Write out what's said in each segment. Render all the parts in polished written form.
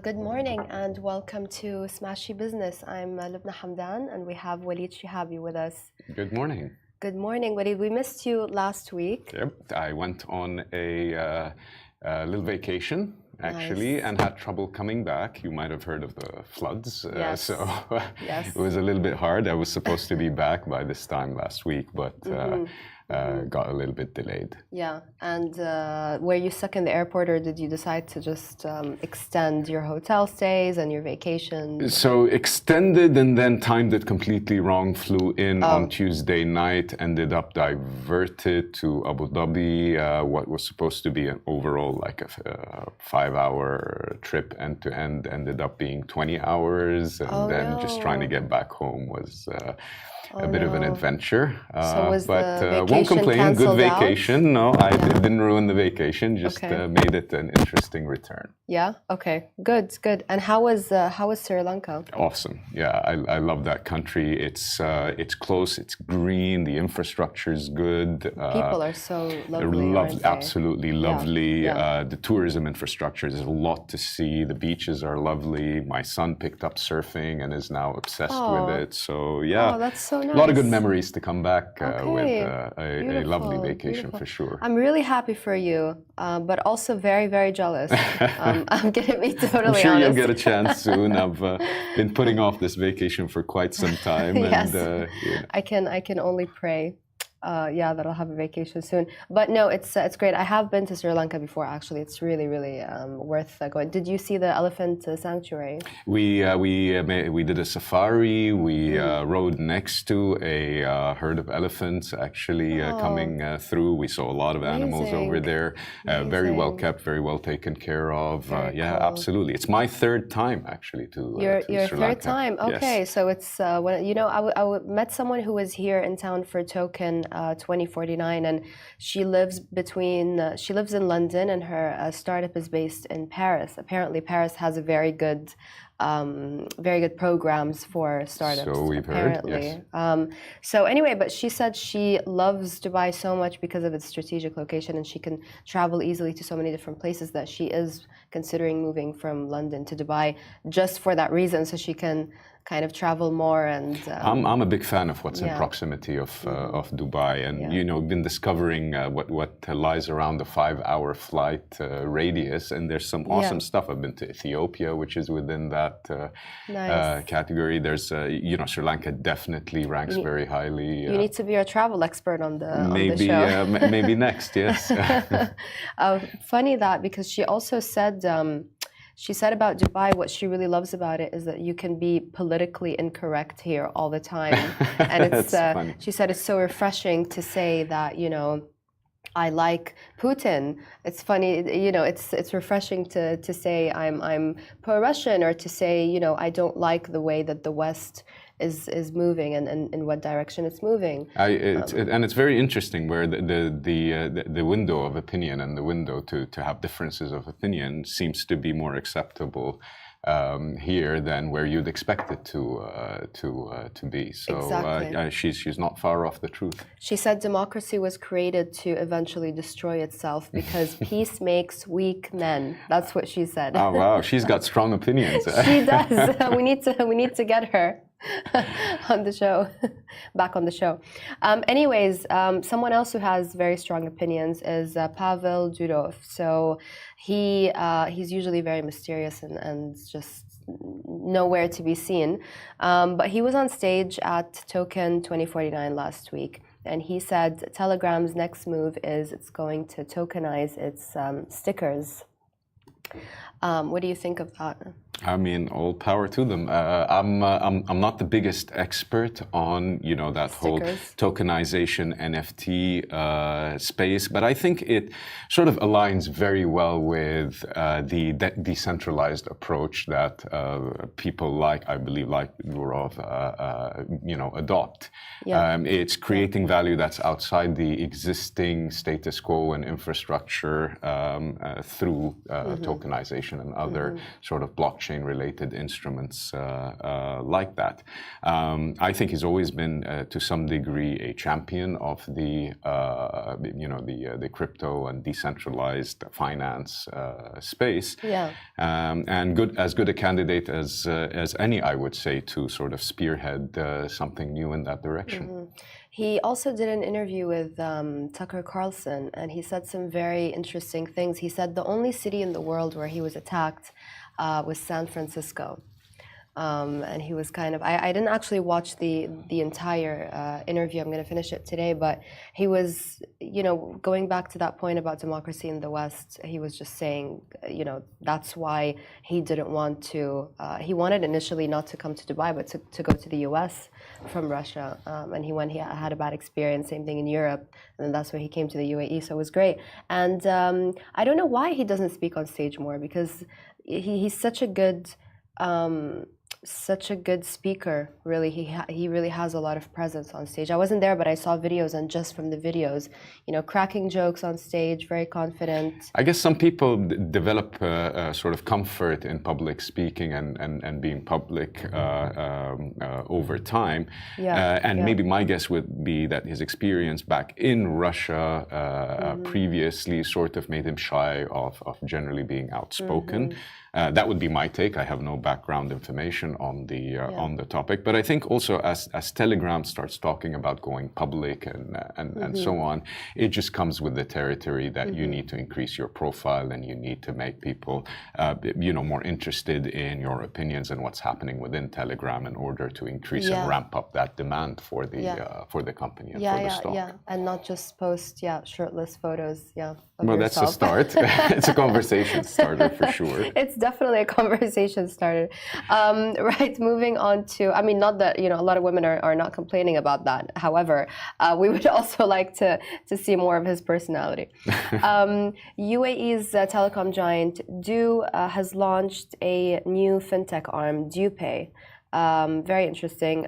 Good morning and welcome to Smashi Business. I'm Lubna Hamdan and we have Walid Shihabi with us. Good morning. Good morning, Walid. We missed you last week. Yep, I went on a little vacation actually and had trouble coming back. You might have heard of the floods. Yes. So Yes. It was a little bit hard. I was supposed to be back by this time last week, but got a little bit delayed. Yeah, and were you stuck in the airport or did you decide to just extend your hotel stays and your vacation? So extended and then timed it completely wrong. Flew in on Tuesday night, ended up diverted to Abu Dhabi. What was supposed to be an overall like a 5-hour trip end to end ended up being 20 hours. And then just trying to get back home was a bit of an adventure. So was but the won't complain. Good canceled out? vacation. No, I didn't ruin the vacation. Just made it an interesting return. Yeah. Okay. Good. Good. And how was Sri Lanka? Awesome. Yeah, I love that country. It's close. It's green. The infrastructure is good. People are so lovely. Aren't they? Absolutely lovely. Yeah. The tourism infrastructure, there's a lot to see. The beaches are lovely. My son picked up surfing and is now obsessed with it. So yeah. Oh, that's so nice. A lot of good memories to come back with a lovely vacation for sure. I'm really happy for you, but also very, very jealous. I'm gonna be totally honest. I'm sure you'll get a chance soon. I've been putting off this vacation for quite some time. Yes. And, yeah. I can only pray. That I'll have a vacation soon. But no, it's great. I have been to Sri Lanka before. Actually, it's really, really worth going. Did you see the elephant sanctuary? We did a safari. We rode next to a herd of elephants actually coming through. We saw a lot of animals over there. Very well kept, very well taken care of. Yeah, cool. Absolutely. It's my third time actually to your Sri Lanka. Third time. Okay, yes. So it's when I met someone who was here in town for Token 2049, and she lives in London, and her startup is based in Paris. Apparently, Paris has a very good programs for startups. So we've heard. Yes. So anyway, but she said she loves Dubai so much because of its strategic location, and she can travel easily to so many different places that she is considering moving from London to Dubai just for that reason, so she can kind of travel more. And I'm a big fan of what's in proximity of Dubai, and been discovering what lies around the 5-hour flight radius, and there's some awesome stuff. I've been to Ethiopia, which is within that category. There's Sri Lanka definitely ranks very highly. You need to be a travel expert on the show. Maybe next, yes. Funny that, because she also said. She said about Dubai, what she really loves about it is that you can be politically incorrect here all the time. And it's, she said it's so refreshing to say that, I like Putin. It's funny, it's refreshing to say I'm pro-Russian, or to say, I don't like the way that the West is moving and in what direction it's moving. And it's very interesting where the window of opinion and the window to have differences of opinion seems to be more acceptable here than where you'd expect it to be. So exactly. She's not far off the truth. She said democracy was created to eventually destroy itself because peace makes weak men. That's what she said. Oh wow, she's got strong opinions. She does. We need to get her on the show, back on the show. Anyways, someone else who has very strong opinions is Pavel Durov. So he's usually very mysterious and just nowhere to be seen. But he was on stage at Token 2049 last week, and he said Telegram's next move is it's going to tokenize its stickers. What do you think of that? I mean, all power to them. I'm not the biggest expert on that whole tokenization NFT space, but I think it sort of aligns very well with the decentralized approach that people I believe like Durov, adopt. Yeah. It's creating value that's outside the existing status quo and infrastructure through tokenization and other sort of blockchain blockchain-related instruments like that. I think he's always been, to some degree, a champion of the crypto and decentralized finance space. Yeah. And as good a candidate as any, I would say, to sort of spearhead something new in that direction. He also did an interview with Tucker Carlson, and he said some very interesting things. He said the only city in the world where he was attacked was San Francisco. And he was kind of, I didn't actually watch the entire interview. I'm going to finish it today, but he was, going back to that point about democracy in the West, he was just saying, that's why he didn't want to, he wanted initially not to come to Dubai, but to go to the US from Russia. And he had a bad experience, same thing in Europe. And then that's why he came to the UAE. So it was great. And I don't know why he doesn't speak on stage more, because he's such a good, speaker. Really, he really has a lot of presence on stage. I wasn't there, but I saw videos, and just from the videos, cracking jokes on stage, very confident. I guess some people develop sort of comfort in public speaking and being public over time. Maybe my guess would be that his experience back in Russia previously sort of made him shy of generally being outspoken. That would be my take. I have no background information on the topic, but I think also as Telegram starts talking about going public and so on, it just comes with the territory that you need to increase your profile, and you need to make people more interested in your opinions and what's happening within Telegram in order to increase and ramp up that demand for the company and for the stock. And not just post shirtless photos. Well, that's a start. It's a conversation starter for sure. It's definitely a conversation starter. Right, moving on to, not that, a lot of women are not complaining about that. However, we would also like to see more of his personality. UAE's telecom giant Du has launched a new fintech arm, DuPay. Very interesting.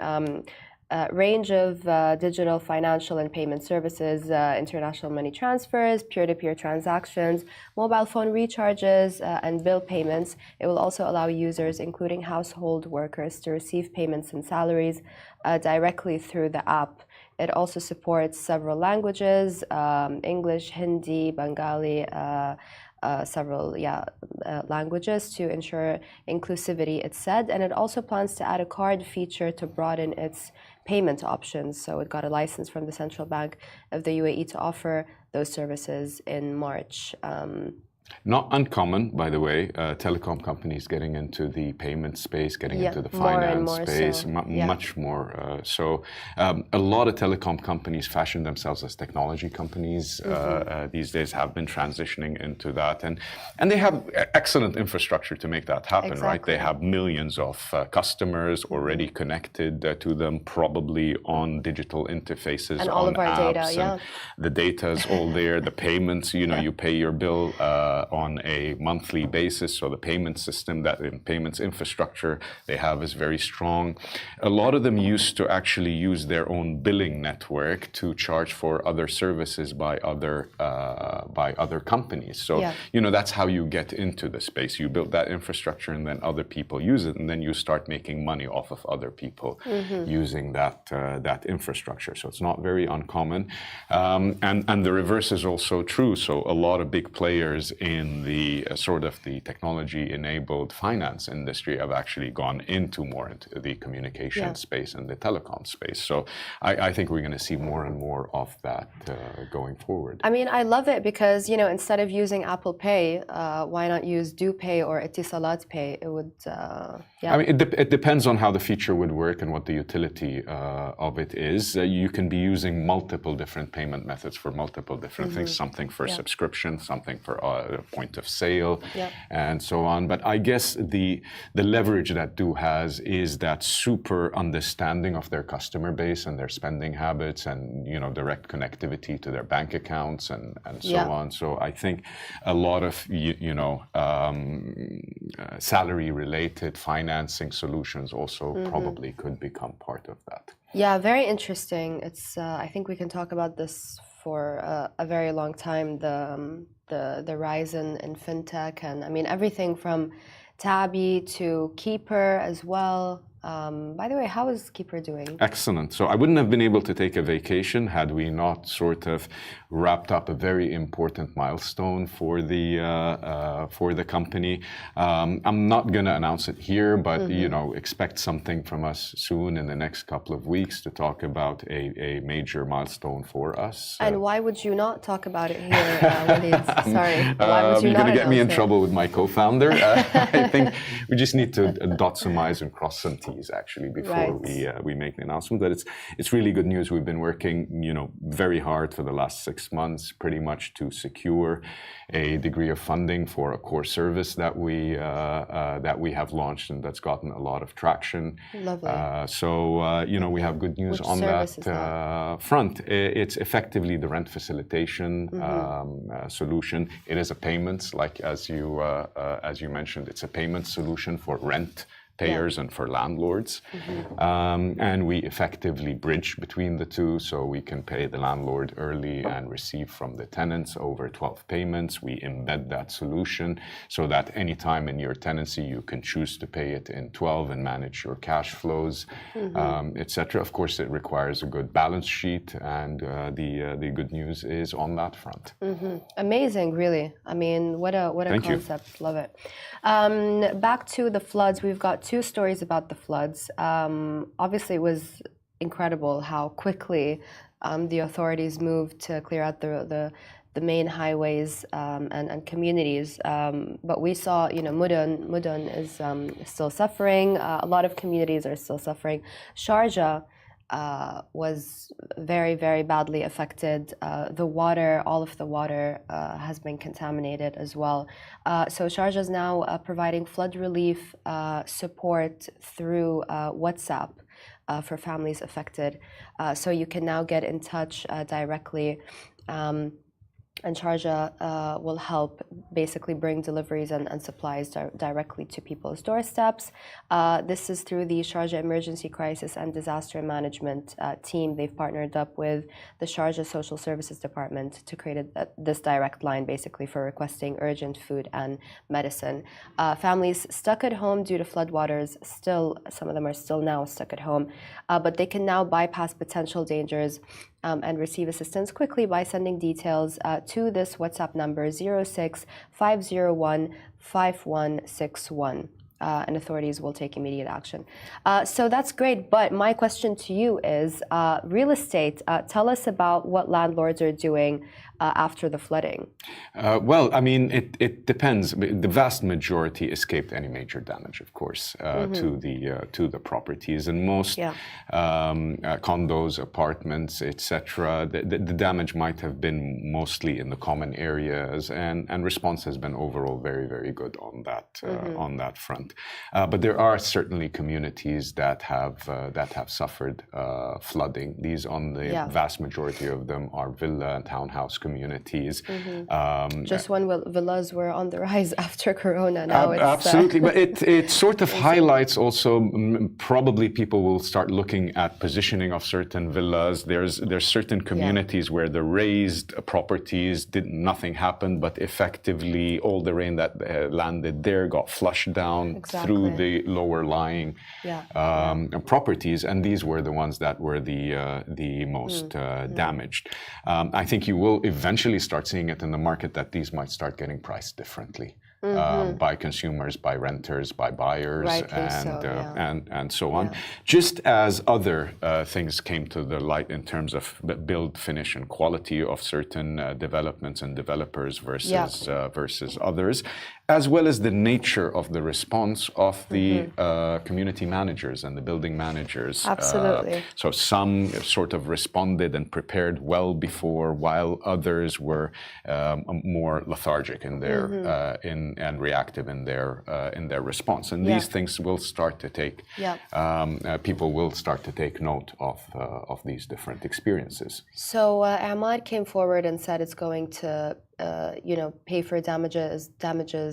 Range of digital financial and payment services, international money transfers, peer-to-peer transactions, mobile phone recharges, and bill payments. It will also allow users, including household workers, to receive payments and salaries directly through the app. It also supports several languages, English, Hindi, Bengali, several languages to ensure inclusivity, it said. And it also plans to add a card feature to broaden its payment options. So it got a license from the Central Bank of the UAE to offer those services in March. Not uncommon, by the way, telecom companies getting into the payment space, getting into the finance space, much more so. A lot of telecom companies fashion themselves as technology companies these days, have been transitioning into that. And they have excellent infrastructure to make that happen, right? They have millions of customers already connected to them, probably on digital interfaces, and all on of our apps. Data, and the data is all there. The payments, you pay your bill on a monthly basis, so the payment system, payments infrastructure they have is very strong. A lot of them used to actually use their own billing network to charge for other services by other companies. So that's how you get into the space. You build that infrastructure, and then other people use it, and then you start making money off of other people using that infrastructure. So it's not very uncommon, and the reverse is also true. So a lot of big players in the sort of the technology-enabled finance industry have actually gone into the communication space and the telecom space. So I think we're going to see more and more of that going forward. I love it because, instead of using Apple Pay, why not use DuPay or Etisalat Pay? It would, it depends on how the feature would work and what the utility of it is. You can be using multiple different payment methods for multiple different things, something for subscription, something for point of sale, and so on. But I guess the leverage that Du has is that super understanding of their customer base and their spending habits, and direct connectivity to their bank accounts and so on. So I think a lot of salary-related financing solutions also probably could become part of that. Yeah, very interesting. It's I think we can talk about this for a very long time. The rise in fintech, and everything from Tabby to Keeper as well. By the way, how is Keeper doing? Excellent. So I wouldn't have been able to take a vacation had we not sort of wrapped up a very important milestone for the company. I'm not going to announce it here, but you know, expect something from us soon in the next couple of weeks to talk about a major milestone for us. And why would you not talk about it here, Walid? Sorry, why would you you're not going to get me in announce it? trouble with my co-founder. I think we just need to dot some I's and cross some T's actually before we make the announcement. But it's really good news. We've been working, you know, very hard for the last 6 months, pretty much to secure a degree of funding for a core service that we have launched and that's gotten a lot of traction. Lovely. You know, we have good news on that front. It's effectively the rent facilitation solution. It is a payments, like as you mentioned, it's a payment solution for rent payers and for landlords. And we effectively bridge between the two, so we can pay the landlord early and receive from the tenants over 12 payments. We embed that solution so that any time in your tenancy you can choose to pay it in 12 and manage your cash flows, etc. Of course, it requires a good balance sheet, and the good news is on that front. Amazing, really. I mean, what a concept. Love it. Back to the floods. We've got 2 stories about the floods. Obviously, it was incredible how quickly the authorities moved to clear out the main highways and communities. But we saw, you know, Mudun is still suffering. A lot of communities are still suffering. Sharjah was very, very badly affected. The water, all of the water has been contaminated as well. So Sharjah is now providing flood relief support through WhatsApp for families affected. So you can now get in touch directly. And Sharjah will help basically bring deliveries and supplies directly to people's doorsteps. This is through the Sharjah Emergency Crisis and Disaster Management team. They've partnered up with the Sharjah Social Services Department to create this direct line basically for requesting urgent food and medicine. Families stuck at home due to floodwaters, some of them are still now stuck at home, but they can now bypass potential dangers and receive assistance quickly by sending details to this WhatsApp number 065015161. And authorities will take immediate action. So that's great, but my question to you is, real estate, tell us about what landlords are doing after the flooding. Well, I mean, it depends. The vast majority escaped any major damage, of course, to the properties, and most condos, apartments, etc. The damage might have been mostly in the common areas, and response has been overall very, very good on that front. But there are certainly communities that have suffered flooding. These, on the vast majority of them, are villa and townhouse communities. Just when villas were on the rise after Corona, now it's absolutely. But it sort of highlights also, probably people will start looking at positioning of certain villas. There's certain communities where the raised properties nothing happened, but effectively all the rain that landed there got flushed down through the lower lying properties, and these were the ones that were the most damaged. I think you will eventually start seeing it in the market that these might start getting priced differently by consumers, by renters, by buyers, and so on. Just as other things came to the light in terms of build, finish, and quality of certain developments and developers versus others, as well as the nature of the response of the community managers and the building managers. Absolutely. So some sort of responded and prepared well before, while others were more lethargic in their and reactive in their response. And these things will start to take. People will start to take note of these different experiences. So Ahmad came forward and said it's going to pay for damages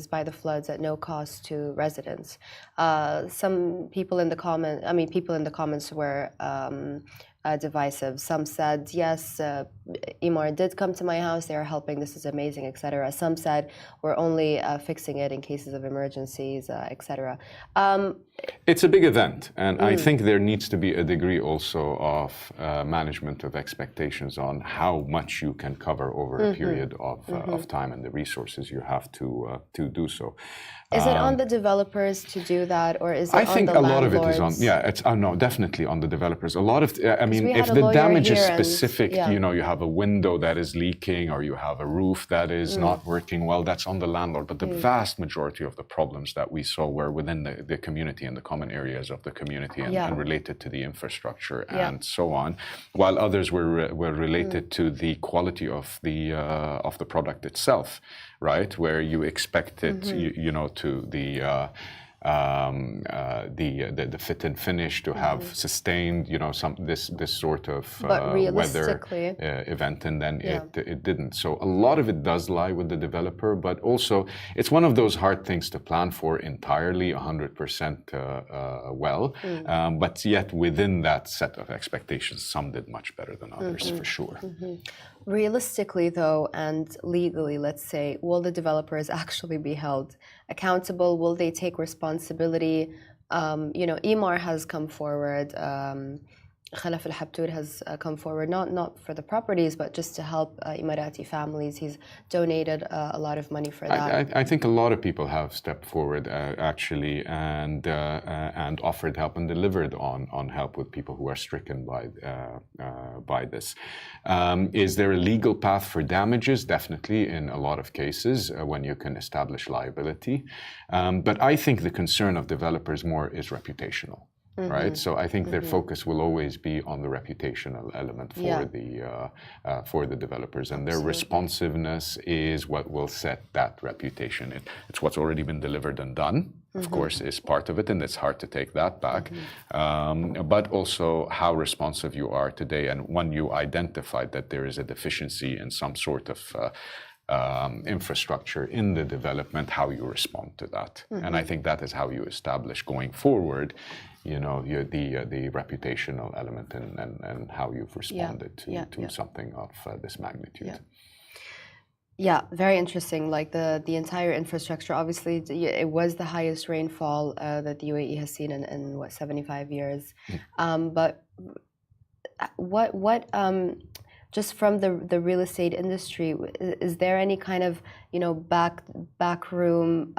by the floods at no cost to residents. Some people in the comments were divisive. Some said, yes, Imar did come to my house, they are helping, this is amazing, etc. Some said, we're only fixing it in cases of emergencies, etc. It's a big event, and I think there needs to be a degree also of management of expectations on how much you can cover over a period of time and the resources you have to do so. Is it on the developers to do that, or is it on the landlords? I think a lot of it is on, it's no, definitely on the developers. A lot of, I mean, if the damage is specific, you know, you have a window that is leaking or you have a roof that is not working well, that's on the landlord. But the vast majority of the problems that we saw were within the community and the common areas of the community and related to the infrastructure and so on, while others were related to the quality of the product itself, right? Where you expect it, you know, to the fit and finish to have sustained, you know, this sort of weather event, and then it didn't. So a lot of it does lie with the developer, but also it's one of those hard things to plan for entirely 100% well. But yet within that set of expectations, some did much better than others, for sure. Realistically, though, and legally, let's say, will the developers actually be held accountable? Will they take responsibility? You know, Imar has come forward. Khalaf al-Habtour has come forward, not for the properties, but just to help Emirati families. He's donated a lot of money for that. I think a lot of people have stepped forward, actually, and offered help and delivered on help with people who are stricken by this. Is there a legal path for damages? Definitely, in a lot of cases, when you can establish liability. But I think the concern of developers more is reputational. Right, so I think their focus will always be on the reputational element for the developers, and their responsiveness is what will set that reputation. It's what's already been delivered and done, of course, is part of it, and it's hard to take that back. But also how responsive you are today, and when you identified that there is a deficiency in some sort of infrastructure in the development, how you respond to that. And I think that is how you establish going forward, you know, the reputational element and how you've responded to something of this magnitude. Yeah, very interesting. Like the entire infrastructure, obviously, it was the highest rainfall that the UAE has seen in what, 75 years. But what just from the real estate industry, is there any kind of, you know, back room,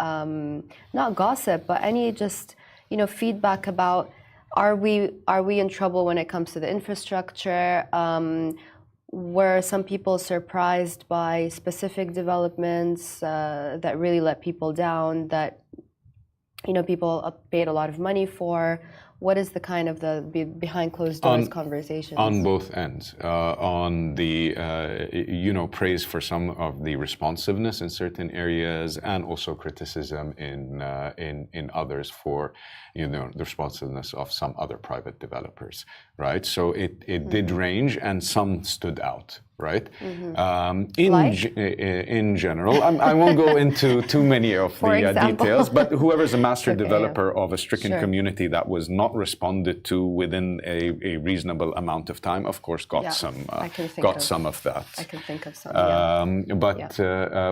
not gossip, but any just, you know, feedback about are we in trouble when it comes to the infrastructure? Were some people surprised by specific developments that really let people down, that, you know, people paid a lot of money for? What is the kind of the behind closed doors conversations? On both ends. On the, you know, praise for some of the responsiveness in certain areas, and also criticism in others for, you know, the responsiveness of some other private developers, right? So it did range, and some stood out. Right? In general, I won't go into too many of the details, but whoever's a master developer of a stricken community that was not responded to within a reasonable amount of time, of course, got some of that. I can think of some.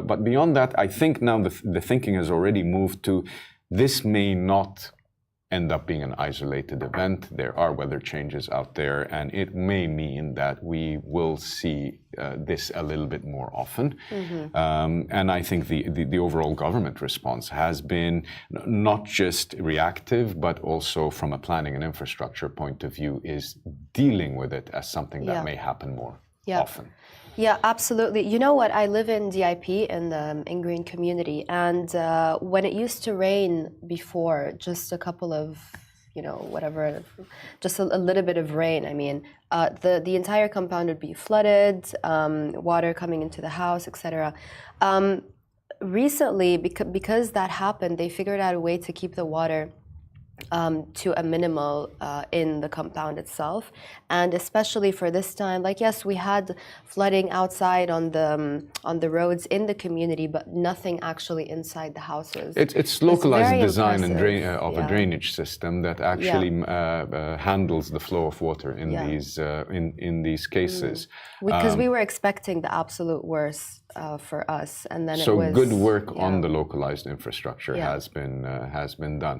But beyond that, I think now the thinking has already moved to this may not end up being an isolated event. There are weather changes out there, and it may mean that we will see this a little bit more often. And I think the overall government response has been not just reactive, but also from a planning and infrastructure point of view, is dealing with it as something that may happen more often. Yeah, absolutely. You know what? I live in DIP in the Green community, and when it used to rain before, just a couple of, you know, whatever, just a little bit of rain. I mean, the entire compound would be flooded, water coming into the house, etc. Recently, because that happened, they figured out a way to keep the water to a minimal in the compound itself, and especially for this time, like yes, we had flooding outside on the roads in the community, but nothing actually inside the houses. It's localized very design and impressive. of a drainage system that actually handles the flow of water in these cases. Because we were expecting the absolute worst for us, and then so it was good work on the localized infrastructure has been done.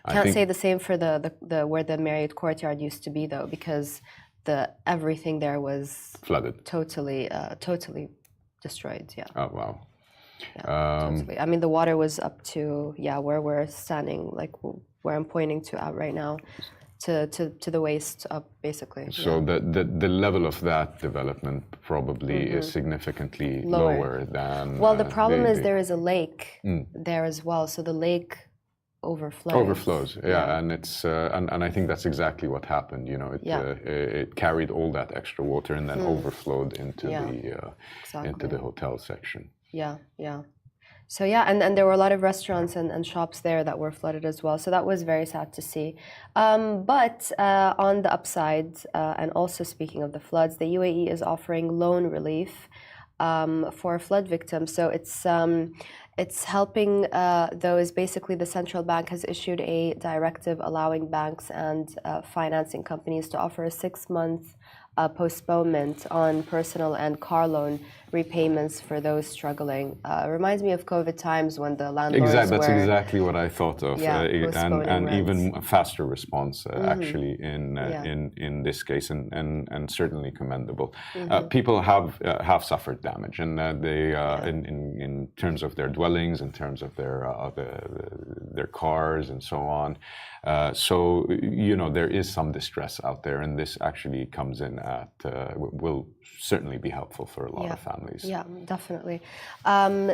Can't say the same for the where the Marriott Courtyard used to be though, because everything there was flooded, totally destroyed. Yeah. Oh wow. Totally. I mean, the water was up to where we're standing, like where I'm pointing to out right now, to the waist up, basically. So the level of that development probably is significantly lower than. Well, the problem is there is a lake there as well, so the lake overflows. And it's and I think that's exactly what happened. You know, it carried all that extra water and then overflowed into into the hotel section. Yeah. So and there were a lot of restaurants and shops there that were flooded as well. So that was very sad to see. But on the upside, and also speaking of the floods, the UAE is offering loan relief for flood victims. So it's helping those. Basically, the central bank has issued a directive allowing banks and financing companies to offer a 6-month postponement on personal and car loan repayments for those struggling. Reminds me of COVID times when the landlords That's exactly what I thought of, and even a faster response actually in this case, and certainly commendable. People have suffered damage, and they in terms of their dwellings, in terms of their cars, and so on. So you know, there is some distress out there, and this actually comes in at will certainly be helpful for a lot of families. Yeah, definitely.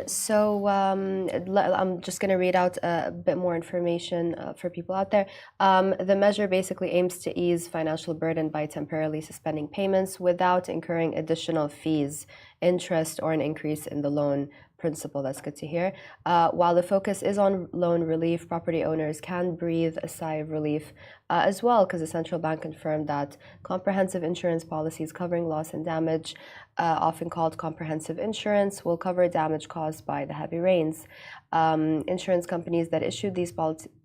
So I'm just going to read out a bit more information for people out there. The measure basically aims to ease financial burden by temporarily suspending payments without incurring additional fees, interest, or an increase in the loan principle. That's good to hear. While the focus is on loan relief, property owners can breathe a sigh of relief as well, because the central bank confirmed that comprehensive insurance policies covering loss and damage, often called comprehensive insurance, will cover damage caused by the heavy rains. Insurance companies that issued these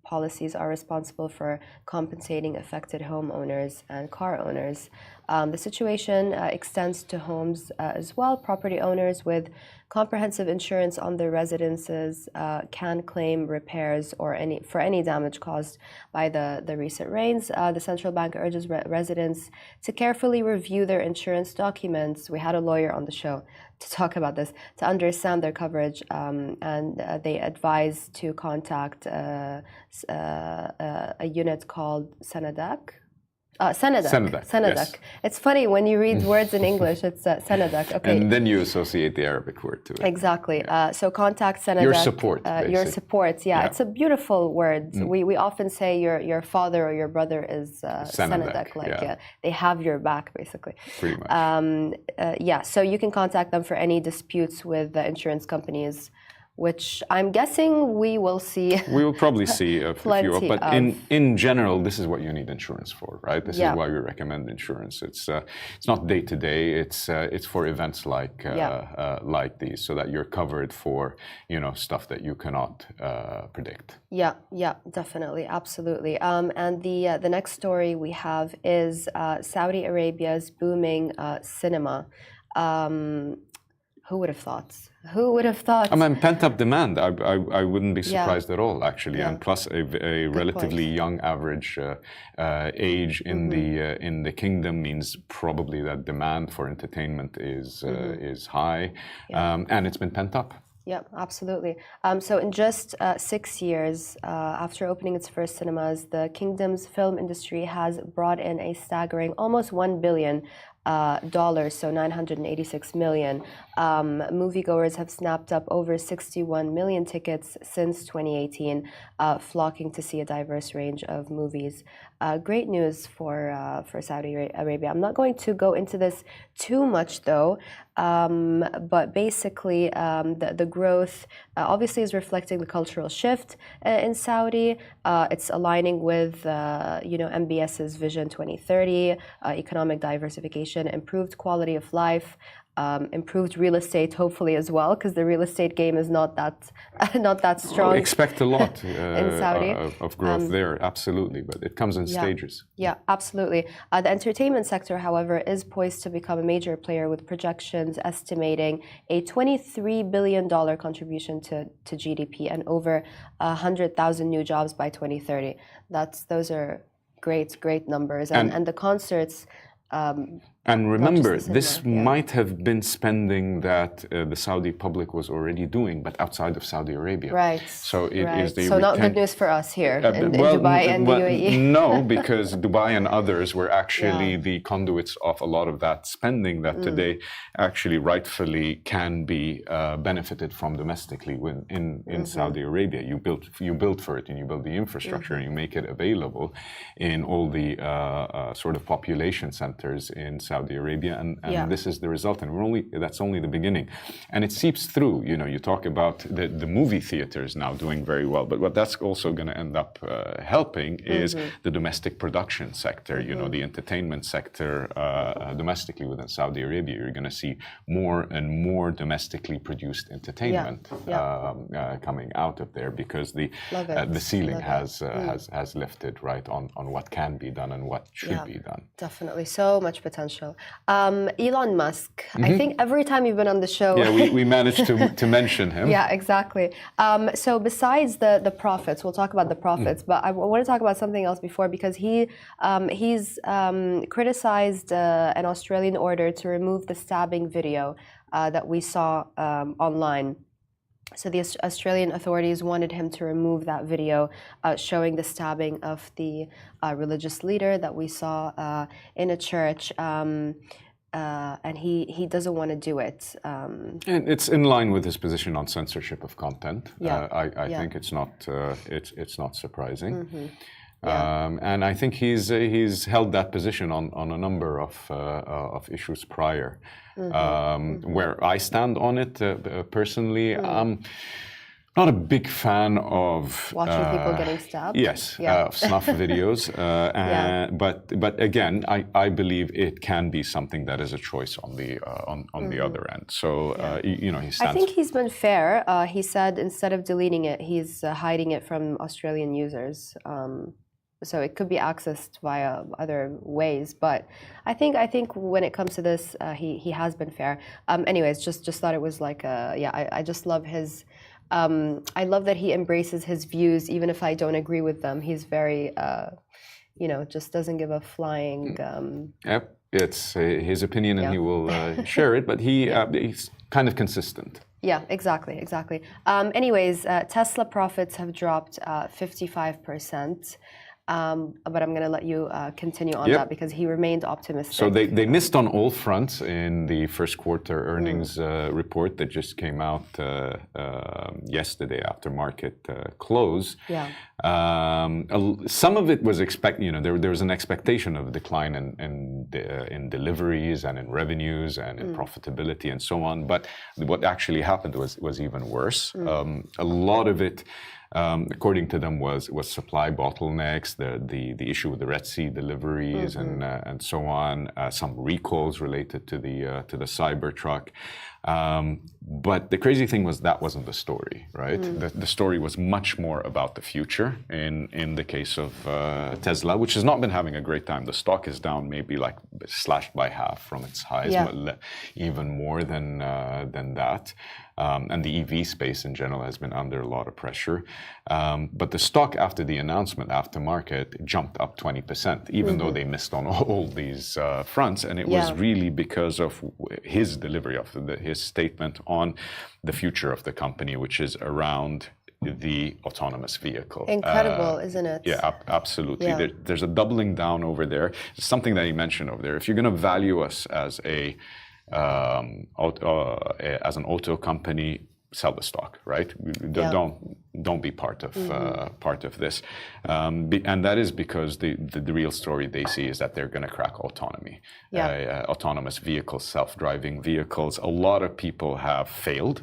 policies are responsible for compensating affected homeowners and car owners. The situation extends to homes as well. Property owners with comprehensive insurance on their residences can claim repairs or for any damage caused by the recent rains. The central bank urges residents to carefully review their insurance documents. We had a lawyer on the show to talk about this, to understand their coverage, and they advise to contact a unit called Sanadak. Sanadak. Yes. It's funny when you read words in English, it's Sanadak. Okay. And then you associate the Arabic word to it. Exactly. So contact Sanadak. Your support. Your support. Yeah, it's a beautiful word. We often say your father or your brother is Sanadak. Like they have your back, basically. Pretty much. So you can contact them for any disputes with the insurance companies, which I'm guessing we will see. We will probably see a few, but in general, this is what you need insurance for, right? This is why we recommend insurance. It's not day to day. It's for events like these, so that you're covered for stuff that you cannot predict. Yeah, definitely, absolutely. And the next story we have is Saudi Arabia's booming cinema. Who would have thought? Who would have thought? I mean, pent-up demand. I wouldn't be surprised at all, actually. And plus, a relatively young average age in the kingdom means probably that demand for entertainment is high, and it's been pent up. Yeah, absolutely. So in just 6 years after opening its first cinemas, the kingdom's film industry has brought in a staggering almost $1 billion dollars, so 986 million. Moviegoers have snapped up over 61 million tickets since 2018, flocking to see a diverse range of movies. Great news for Saudi Arabia. I'm not going to go into this too much though, but basically the growth obviously is reflecting the cultural shift in Saudi. It's aligning with MBS's Vision 2030, economic diversification, improved quality of life. Improved real estate, hopefully as well, because the real estate game is not that strong. Well, expect a lot in Saudi of growth there, absolutely, but it comes in stages. Yeah, absolutely. The entertainment sector, however, is poised to become a major player, with projections estimating a $23 billion contribution to GDP and over 100,000 new jobs by 2030. Those are great numbers, and the concerts. And remember, this might have been spending that the Saudi public was already doing, but outside of Saudi Arabia. Right. So it is the so not good news for us here in Dubai and the UAE. No, because Dubai and others were actually the conduits of a lot of that spending that today actually rightfully can be benefited from domestically in Saudi Arabia. You build for it, and you build the infrastructure, and you make it available in all the sort of population centers in Saudi Arabia, and this is the result, and that's only the beginning, and it seeps through. You talk about the movie theaters now doing very well, but what that's also going to end up helping is the domestic production sector. The entertainment sector domestically within Saudi Arabia. You're going to see more and more domestically produced entertainment coming out of there, because the ceiling has lifted right on what can be done and what should be done. Definitely, so much potential. Elon Musk, I think every time you've been on the show... we managed to mention him. Yeah, exactly. So besides the profits, we'll talk about the profits, but I want to talk about something else before, because he's criticized an Australian order to remove the stabbing video that we saw online. So the Australian authorities wanted him to remove that video showing the stabbing of the religious leader that we saw in a church, and he doesn't want to do it. And it's in line with his position on censorship of content. I think it's not surprising. And I think he's held that position on a number of issues prior. Where I stand on it personally, I'm not a big fan of watching people getting stabbed. Yes, snuff videos. But again, I believe it can be something that is a choice on the other end. So he stands. I think he's been fair. He said instead of deleting it, he's hiding it from Australian users. So it could be accessed via other ways, but I think when it comes to this, he has been fair. Anyways, just thought it was like I just love his. I love that he embraces his views, even if I don't agree with them. He's very, just doesn't give a flying. Yep, it's his opinion, and he will share it. But he's kind of consistent. Yeah, exactly. Anyways, Tesla profits have dropped 55%. But I'm going to let you continue on that, because he remained optimistic. So they missed on all fronts in the first quarter earnings report that just came out yesterday after market close. Yeah. Some of it was there was an expectation of a decline in deliveries and in revenues and in profitability and so on. But what actually happened was even worse. A lot of it, according to them, was supply bottlenecks, the issue with the Red Sea deliveries and so on, some recalls related to the Cybertruck. But the crazy thing was that wasn't the story, right? The story was much more about the future. In the case of Tesla, which has not been having a great time. The stock is down, maybe like slashed by half from its highs, but even more than that. And the EV space in general has been under a lot of pressure. But the stock, after the announcement, after market, jumped up 20%, even though they missed on all these fronts. And it was really because of his delivery of his statement on the future of the company, which is around the autonomous vehicle. Incredible, isn't it? Yeah, absolutely. Yeah. There's a doubling down over there. Something that you mentioned over there. If you're going to value us as as an auto company, sell the stock, right? Don't be part of this, and that is because the real story they see is that they're going to crack autonomy, autonomous vehicles, self-driving vehicles. A lot of people have failed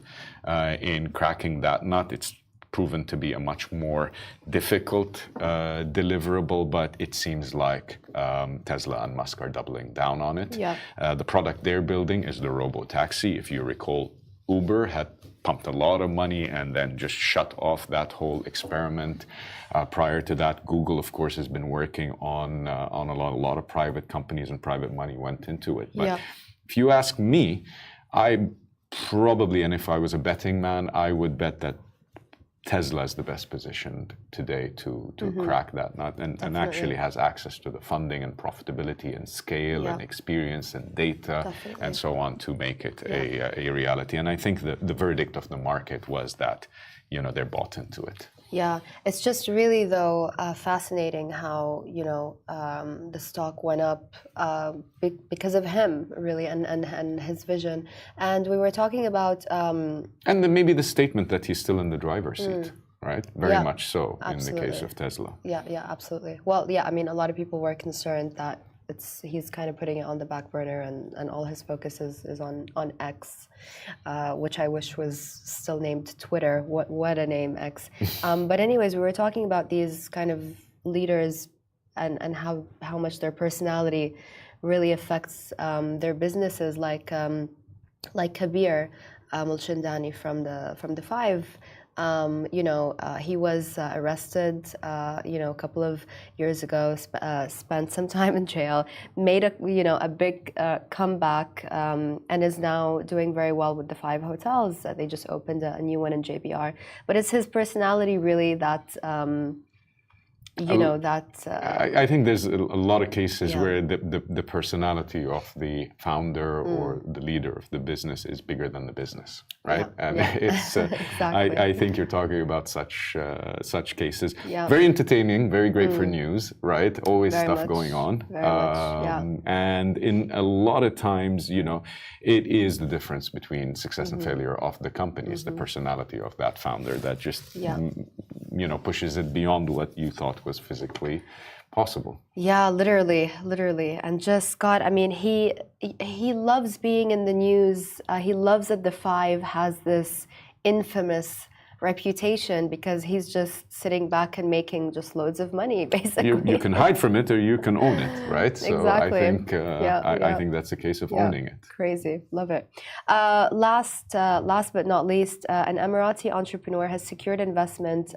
in cracking that nut. It's proven to be a much more difficult deliverable, but it seems like Tesla and Musk are doubling down on it. Yeah. The product they're building is the robo-taxi. If you recall, Uber had pumped a lot of money and then just shut off that whole experiment. Prior to that, Google, of course, has been working on a lot of private companies, and private money went into it. But if you ask me, I probably, and if I was a betting man, I would bet that Tesla is the best positioned today to crack that nut, and actually has access to the funding and profitability and scale and experience and data and so on to make it a reality. And I think the verdict of the market was that, they're bought into it. Yeah, it's just really, though, fascinating how, the stock went up because of him, really, and his vision. And we were talking about... and then maybe the statement that he's still in the driver's seat, right? Very much so, absolutely. In the case of Tesla. Yeah, absolutely. Well, yeah, I mean, a lot of people were concerned that he's kind of putting it on the back burner, and all his focus is on X, which I wish was still named Twitter. What a name, X. But anyways, we were talking about these kind of leaders and how much their personality really affects their businesses, like Kabir Mulchandani from the Five. He was arrested, a couple of years ago, spent some time in jail, made a big comeback, and is now doing very well with the 5 hotels. They just opened a new one in JBR. But it's his personality really that... I think there's a lot of cases where the personality of the founder or the leader of the business is bigger than the business, right? And it's exactly. I think you're talking about such cases. Yeah. Very entertaining, very great for news, right? Always very stuff much. Going on. Very much. And in a lot of times, it is the difference between success and failure of the companies, the personality of that founder that just pushes it beyond what you thought was physically possible. Yeah, literally. And just Scott, I mean, he loves being in the news. He loves that the Five has this infamous reputation because he's just sitting back and making just loads of money, basically. You can hide from it or you can own it, right? So exactly. I think I think that's a case of owning it. Crazy, love it. Last but not least, an Emirati entrepreneur has secured investment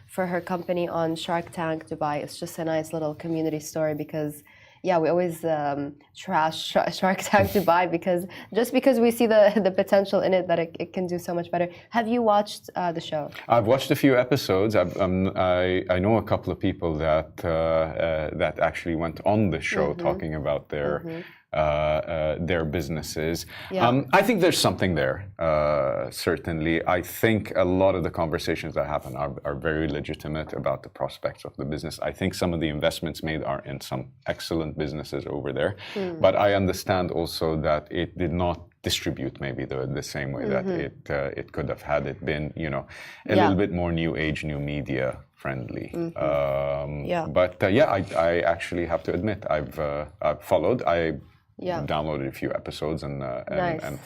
for her company on Shark Tank Dubai. It's just a nice little community story because we always trash Shark Tank Dubai because we see the potential in it that it can do so much better. Have you watched the show? I've watched a few episodes. I know a couple of people that actually went on the show talking about their businesses. Yeah. I think there's something there, certainly. I think a lot of the conversations that happen are very legitimate about the prospects of the business. I think some of the investments made are in some excellent businesses over there. But I understand also that it did not distribute maybe the same way that it could have had it been, a little bit more new age, new media friendly. But I actually have to admit I've followed. Downloaded a few episodes and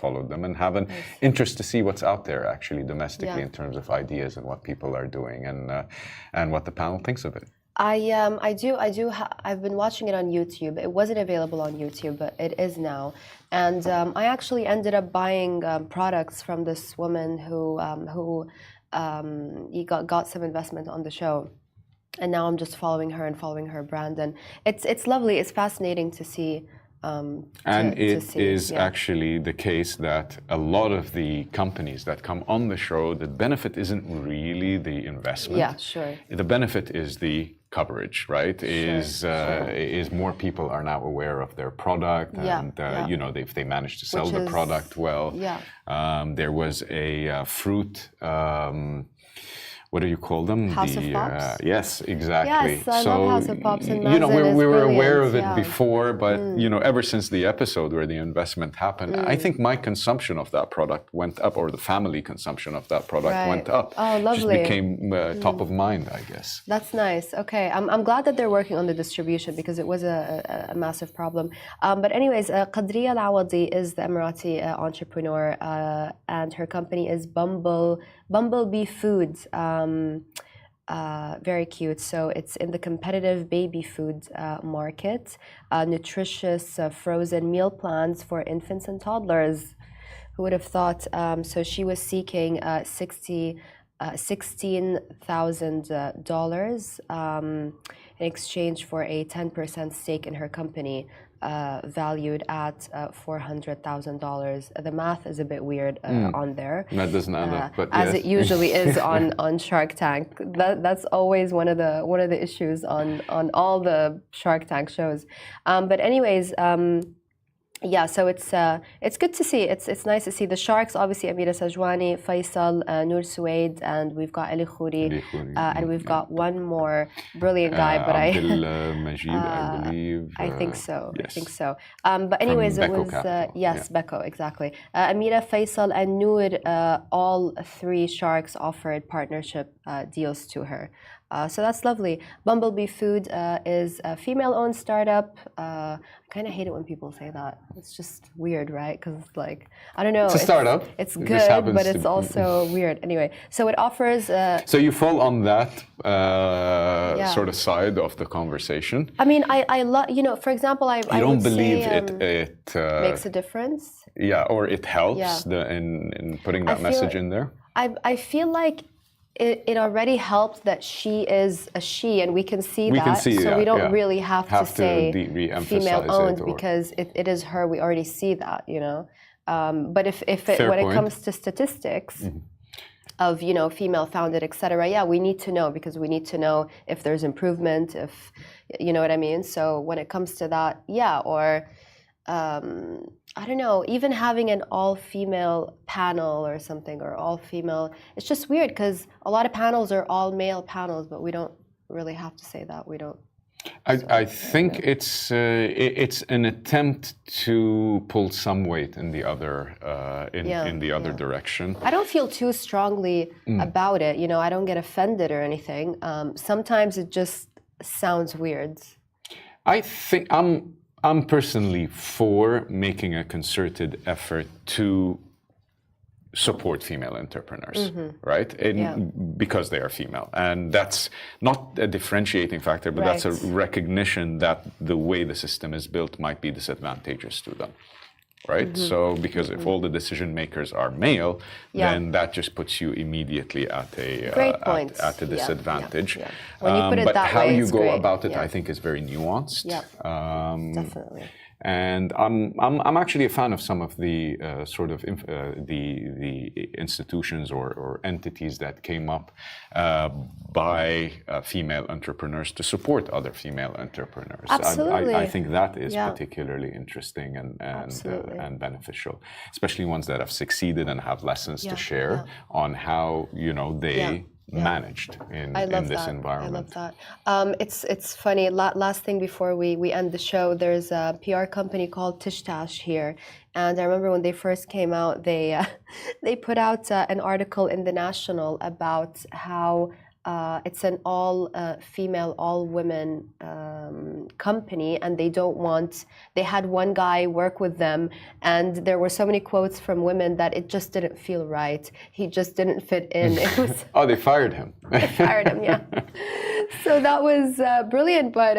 followed them and have an interest to see what's out there actually domestically in terms of ideas and what people are doing and what the panel thinks of it. I've been watching it on YouTube. It wasn't available on YouTube, but it is now. And I actually ended up buying products from this woman who got some investment on the show. And now I'm just following her and following her brand. And it's lovely. It's fascinating to see. It is actually the case that a lot of the companies that come on the show, the benefit isn't really the investment. Yeah, sure. The benefit is the coverage, right? Is more people are now aware of their product, and if they manage to sell the product well. Yeah. There was a fruit. what do you call them? House of Pops? Yes, exactly. Yes, I love House of Pops, and you know, Mazen we is were aware of brilliant, it before, but you know, ever since the episode where the investment happened, I think my consumption of that product went up, or the family consumption of that product went up. Oh, lovely. Just became top of mind, I guess. That's nice. Okay, I'm glad that they're working on the distribution because it was a massive problem. But anyways, Qadriya Al-Awadi is the Emirati entrepreneur, and her company is Bumblebee Foods. Very cute. So it's in the competitive baby food market. Nutritious frozen meal plans for infants and toddlers. Who would have thought? So she was seeking $16,000 in exchange for a 10% stake in her company, valued at $400,000. The math is a bit weird on there. That doesn't add up, but as yes. it usually is on Shark Tank. That's always one of the issues on all the Shark Tank shows. But anyways. Yeah, so it's good to see. It's nice to see the sharks. Obviously, Amira Sajwani, Faisal, Noor Suwaid, and we've got Ali Khouri, and we've got one more brilliant guy. But Abdel Majid, I believe. I think so. Yes. I think so. But anyways, it was yes, Beko, exactly. Amira, Faisal, and Noor. All three sharks offered partnership deals to her. So that's lovely. Bumblebee Food is a female-owned startup. I kind of hate it when people say that. It's just weird, right? Because it's like, I don't know. It's a startup. It's good, but it's also weird. Anyway, so it offers... so you fall on that sort of side of the conversation. I mean, I love, you know, for example, I don't believe it makes a difference? Yeah, or it helps in putting that message in there? I feel like it already helped that she is a she, and we can see that. So we don't really have to say female-owned because it is her. We already see that, you know. But when it comes to statistics of, you know, female-founded, etc., yeah, we need to know because we need to know if there's improvement, if you know what I mean. So when it comes to that, yeah, or. I don't know, even having an all-female panel or something, or all-female, it's just weird because a lot of panels are all-male panels, but we don't really have to say that. We don't. I think it's an attempt to pull some weight in the other in the other direction. I don't feel too strongly about it. You know, I don't get offended or anything. Sometimes it just sounds weird. I think I'm personally for making a concerted effort to support female entrepreneurs, right? Because they are female. And that's not a differentiating factor, but that's a recognition that the way the system is built might be disadvantageous to them. Right? So, because if all the decision makers are male, then that just puts you immediately at a disadvantage. When you put it but that how way, you go about it, I think, is very nuanced. Definitely. And I'm actually a fan of some of the the institutions or entities that came up by female entrepreneurs to support other female entrepreneurs. Absolutely. I think that is particularly interesting and beneficial, especially ones that have succeeded and have lessons to share on how, you know, they managed in this environment. I love that. It's funny. Last thing before we end the show, there's a PR company called Tishtash here, and I remember when they first came out, they put out an article in the National about how it's an all-female, all-women company, and they had one guy work with them, and there were so many quotes from women that it just didn't feel right. He just didn't fit in. It was oh, they fired him. They fired him, yeah. So that was brilliant, but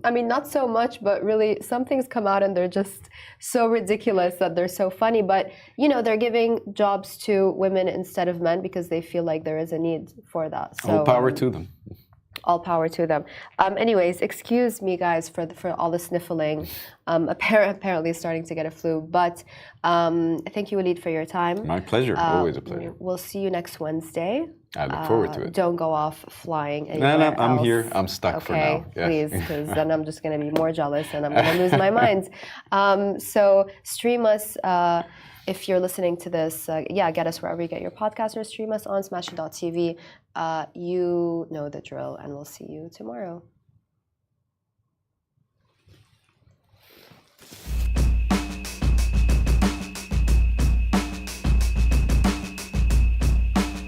I mean, not so much, but really some things come out and they're just so ridiculous that they're so funny. But, you know, they're giving jobs to women instead of men because they feel like there is a need for that. So, all power to them. All power to them. Anyways, excuse me, guys, for all the sniffling. Apparently starting to get a flu. But thank you, Walid, for your time. My pleasure. Always a pleasure. We'll see you next Wednesday. I look forward to it. Don't go off flying anywhere No, I'm else. here. I'm stuck for now. Okay, please, because then I'm just going to be more jealous and I'm going to lose my mind. So stream us if you're listening to this. Get us wherever you get your podcast, or stream us on smashi.tv. You know the drill, and we'll see you tomorrow.